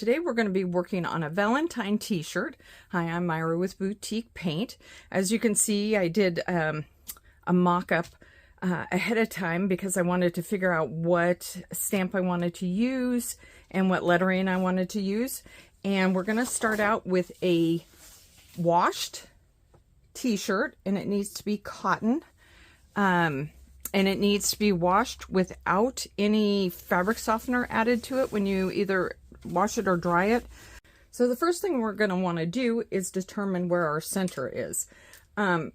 Today we're going to be working on a Valentine t-shirt. Hi, I'm Myra with Boutique Paint. As you can see, I did a mock-up ahead of time because I wanted to figure out what stamp I wanted to use and what lettering I wanted to use. And we're going to start out with a washed t-shirt, and it needs to be cotton. And it needs to be washed without any fabric softener added to it when you either wash it or dry it. So the first thing we're going to want to do is determine where our center is.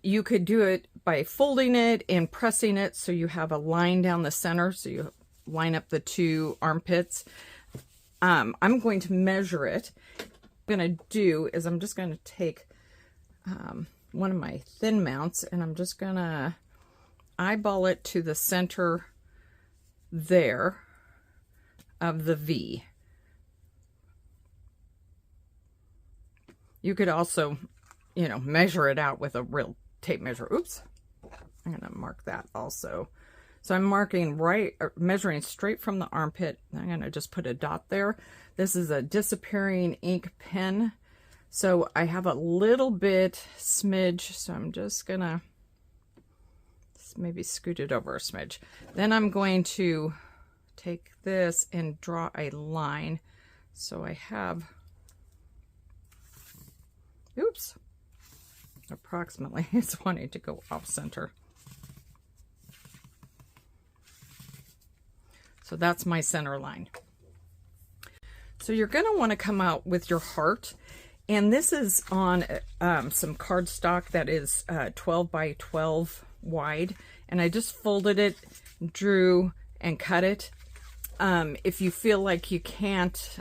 You could do it by folding it and pressing it so you have a line down the center, so you line up the two armpits. I'm going to measure it. What I'm going to do is I'm just going to take one of my thin mounts, and I'm just going to eyeball it to the center there of the V. You could also, measure it out with a real tape measure. Oops. I'm going to mark that also. So I'm marking measuring straight from the armpit. I'm going to just put a dot there. This is a disappearing ink pen. So I have a little bit smidge. So I'm just going to maybe scoot it over a smidge. Then I'm going to take this and draw a line. So I have, oops, approximately, it's wanting to go off center. So that's my center line. So you're going to want to come out with your heart. And this is on some cardstock that is 12 by 12 wide, and I just folded it, drew, and cut it. If you feel like you can't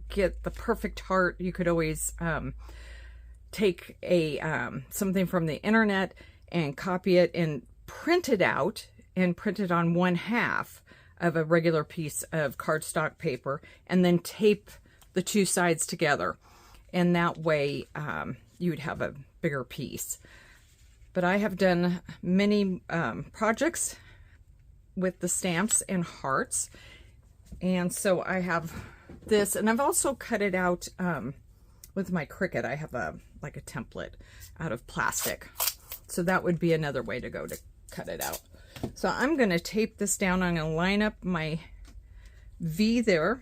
get the perfect heart, you could always take something from the internet and copy it and print it out and print it on 1/2 of a regular piece of cardstock paper, and then tape the two sides together, and that way you would have a bigger piece. But I have done many projects with the stamps and hearts. And so I have this, and I've also cut it out with my Cricut. I have like a template out of plastic. So that would be another way to go to cut it out. So I'm going to tape this down. I'm going to line up my V there.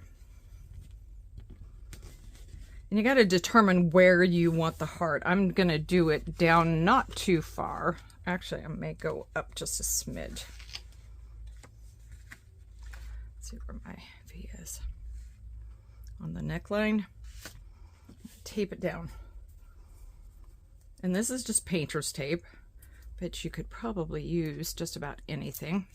And you got to determine where you want the heart. I'm going to do it down not too far. Actually, I may go up just a smidge. Let's see where my V is. On the neckline. Tape it down. And this is just painter's tape, but you could probably use just about anything.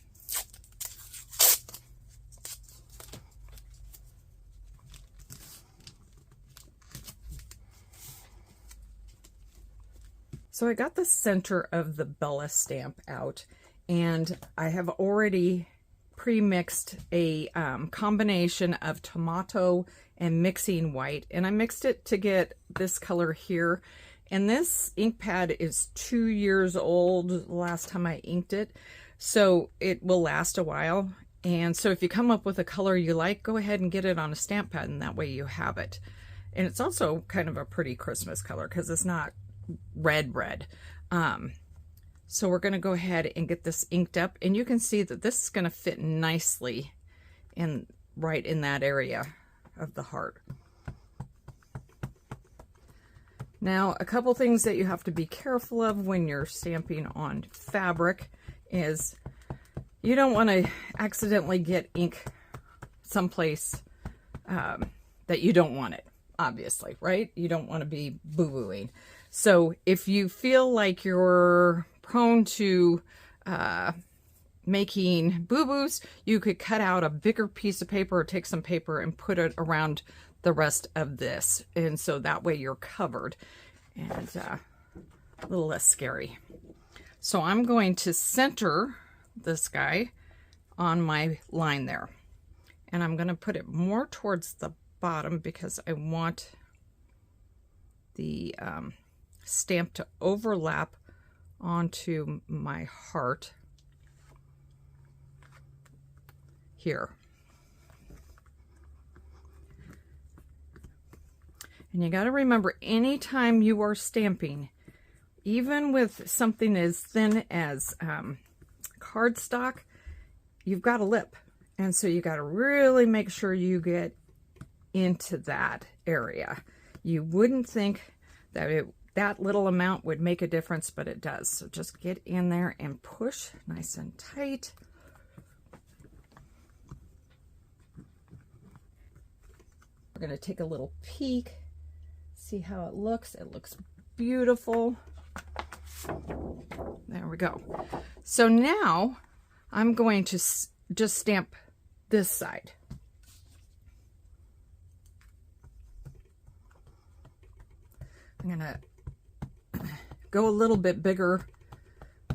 So I got the center of the Bella stamp out, and I have already pre-mixed a combination of tomato and mixing white, and I mixed it to get this color here. And this ink pad is 2 years old last time I inked it, so it will last a while. And so if you come up with a color you like, go ahead and get it on a stamp pad, and that way you have it. And it's also kind of a pretty Christmas color because it's not red. So we're going to go ahead and get this inked up, and you can see that this is going to fit nicely right in that area of the heart. Now, a couple things that you have to be careful of when you're stamping on fabric is you don't want to accidentally get ink someplace that you don't want it, obviously, right? You don't want to be boo-booing. So if you feel like you're prone to making boo-boos, you could cut out a bigger piece of paper or take some paper and put it around the rest of this. And so that way you're covered and a little less scary. So I'm going to center this guy on my line there. And I'm going to put it more towards the bottom because I want the stamp to overlap onto my heart here. And you got to remember, anytime you are stamping, even with something as thin as cardstock, you've got a lip. And so you got to really make sure you get into that area. You wouldn't think that that little amount would make a difference, but it does. So just get in there and push nice and tight. We're going to take a little peek, see how it looks. It looks beautiful. There we go. So now I'm going to just stamp this side. I'm going to go a little bit bigger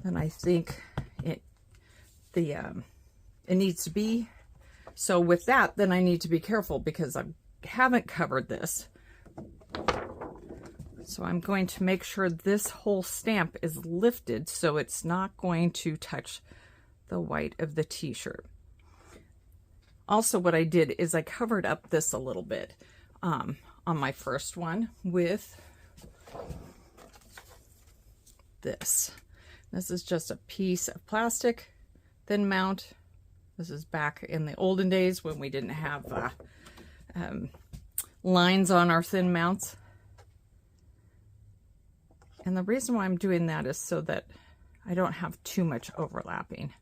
than I think it needs to be. So with that, then I need to be careful because I haven't covered this. So I'm going to make sure this whole stamp is lifted so it's not going to touch the white of the t-shirt. Also, what I did is I covered up this a little bit on my first one with this. This is just a piece of plastic, thin mount. This is back in the olden days when we didn't have lines on our thin mounts. And the reason why I'm doing that is so that I don't have too much overlapping.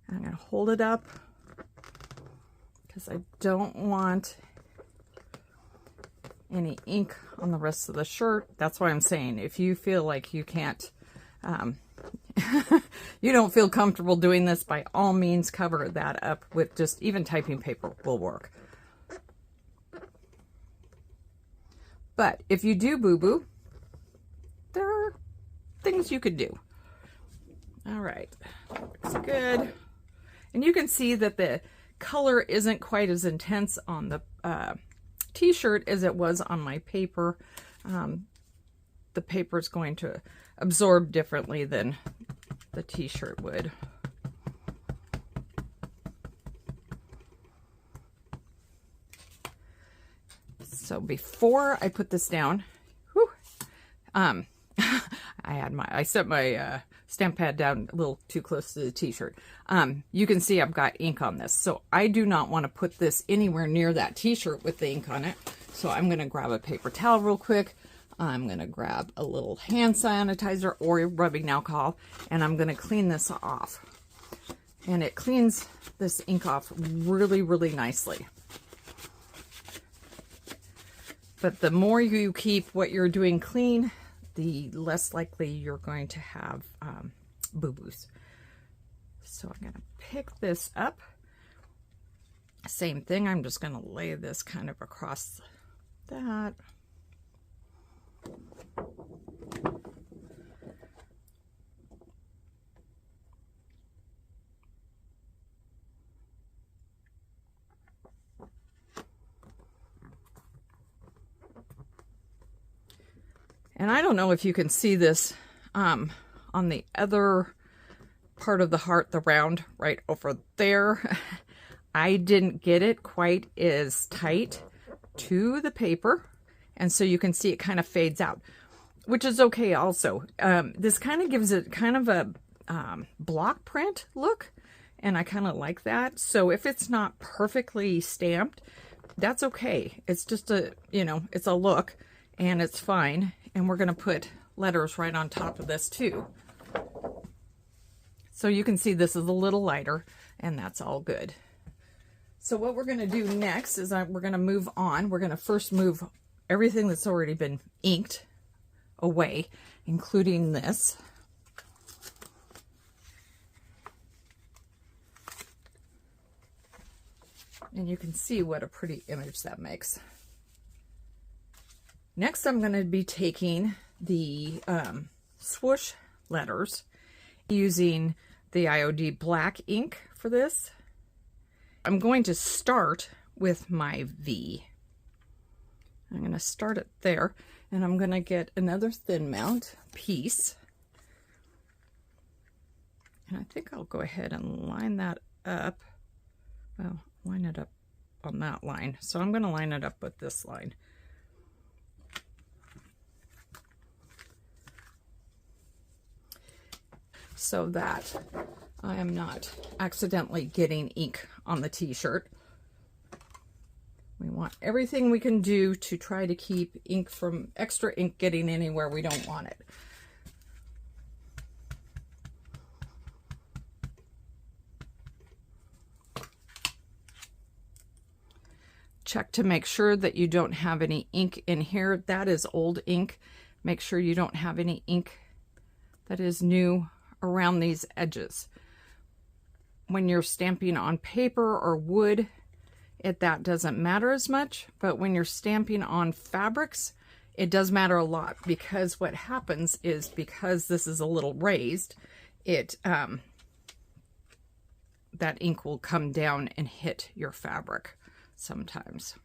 I'm going to hold it up because I don't want any ink on the rest of the shirt. That's why I'm saying, if you feel like you can't, you don't feel comfortable doing this, by all means cover that up with just even typing paper will work. But if you do boo-boo, there are things you could do. All right, looks good. And you can see that the color isn't quite as intense on the t-shirt as it was on my paper. The paper is going to absorb differently than the t-shirt would. So before I put this down, whew, I set my stamp pad down a little too close to the t-shirt. You can see I've got ink on this, so I do not want to put this anywhere near that t-shirt with the ink on it. So I'm going to grab a paper towel real quick. I'm going to grab a little hand sanitizer or rubbing alcohol, and I'm going to clean this off. And it cleans this ink off really, really nicely. But the more you keep what you're doing clean, the less likely you're going to have boo-boos. So I'm going to pick this up. Same thing, I'm just going to lay this kind of across that. And I don't know if you can see this on the other part of the heart, the round right over there. I didn't get it quite as tight to the paper. And so you can see it kind of fades out, which is okay also. This kind of gives it kind of a block print look, and I kind of like that. So if it's not perfectly stamped, that's okay. It's just a, it's a look, and it's fine. And we're going to put letters right on top of this too. So you can see this is a little lighter, and that's all good. So what we're going to do next is we're going to move on. We're going to first move everything that's already been inked away, including this. And you can see what a pretty image that makes. Next, I'm going to be taking the swoosh letters, using the IOD black ink for this. I'm going to start with my V. I'm going to start it there, and I'm going to get another thin mount piece. And I think I'll go ahead and line that up. Well, line it up on that line. So I'm going to line it up with this line. So that I am not accidentally getting ink on the t-shirt. We want everything we can do to try to keep extra ink getting anywhere we don't want it. Check to make sure that you don't have any ink in here. That is old ink. Make sure you don't have any ink that is new around these edges. When you're stamping on paper or wood, that doesn't matter as much, but when you're stamping on fabrics, it does matter a lot, because what happens is, because this is a little raised, that ink will come down and hit your fabric sometimes.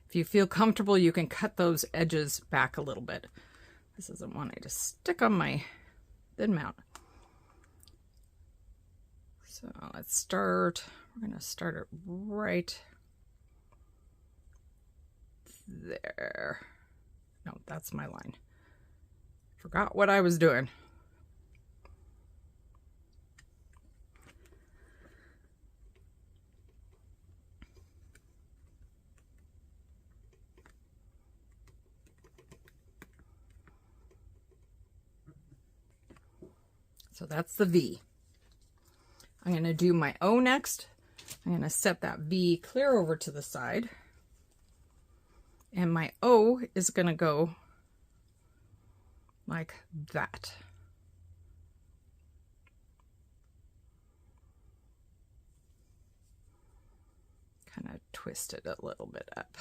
If you feel comfortable, you can cut those edges back a little bit. This isn't wanting to stick on my thin mount. So let's start. We're going to start it right there. No, that's my line. Forgot what I was doing. So that's the V. I'm going to do my O next. I'm going to set that V clear over to the side. And my O is going to go like that. Kind of twist it a little bit up.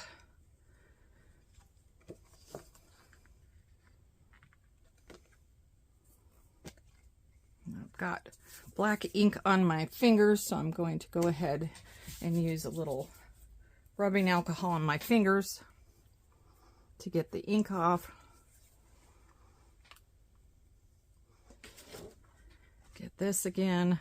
I've got black ink on my fingers, so I'm going to go ahead and use a little rubbing alcohol on my fingers to get the ink off. Get this again.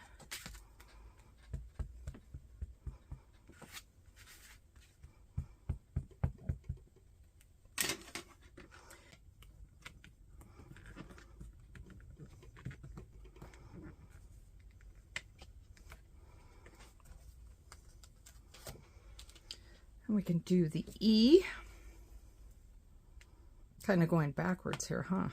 And we can do the E. Kind of going backwards here, huh?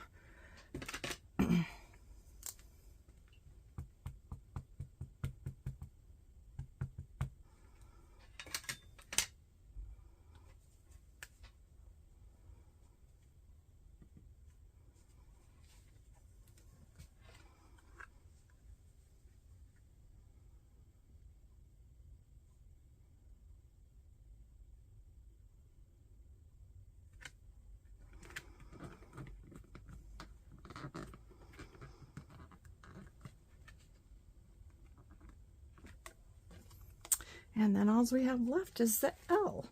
And then all we have left is the L.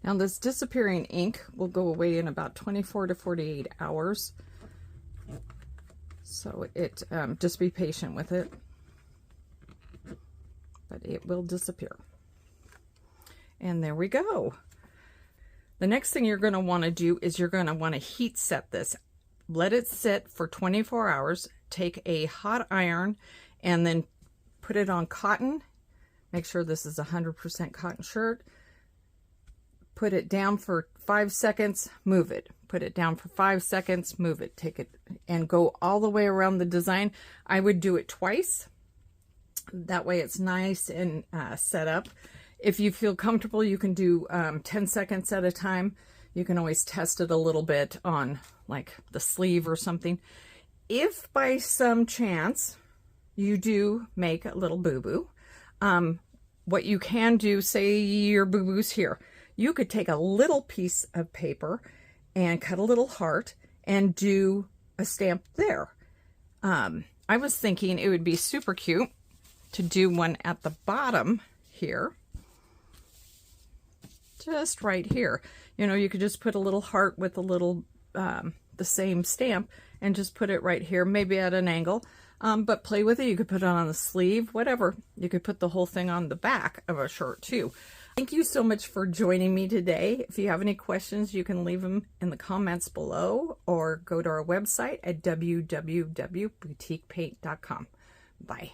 Now this disappearing ink will go away in about 24 to 48 hours. So just be patient with it, but it will disappear. And there we go. The next thing you're going to want to do is you're going to want to heat set this. Let it sit for 24 hours. Take a hot iron and then put it on cotton. Make sure this is 100% cotton shirt. Put it down for 5 seconds, move it. Put it down for 5 seconds, move it. Take it and go all the way around the design. I would do it twice. That way it's nice and set up. If you feel comfortable, you can do 10 seconds at a time. You can always test it a little bit on like the sleeve or something. If by some chance you do make a little boo-boo, what you can do, say your boo-boo's here, you could take a little piece of paper and cut a little heart and do a stamp there. I was thinking it would be super cute to do one at the bottom here, just right here. You know, you could just put a little heart with a little, the same stamp, and just put it right here, maybe at an angle. But play with it. You could put it on the sleeve, whatever. You could put the whole thing on the back of a shirt too. Thank you so much for joining me today. If you have any questions, you can leave them in the comments below or go to our website at www.boutiquepaint.com. Bye.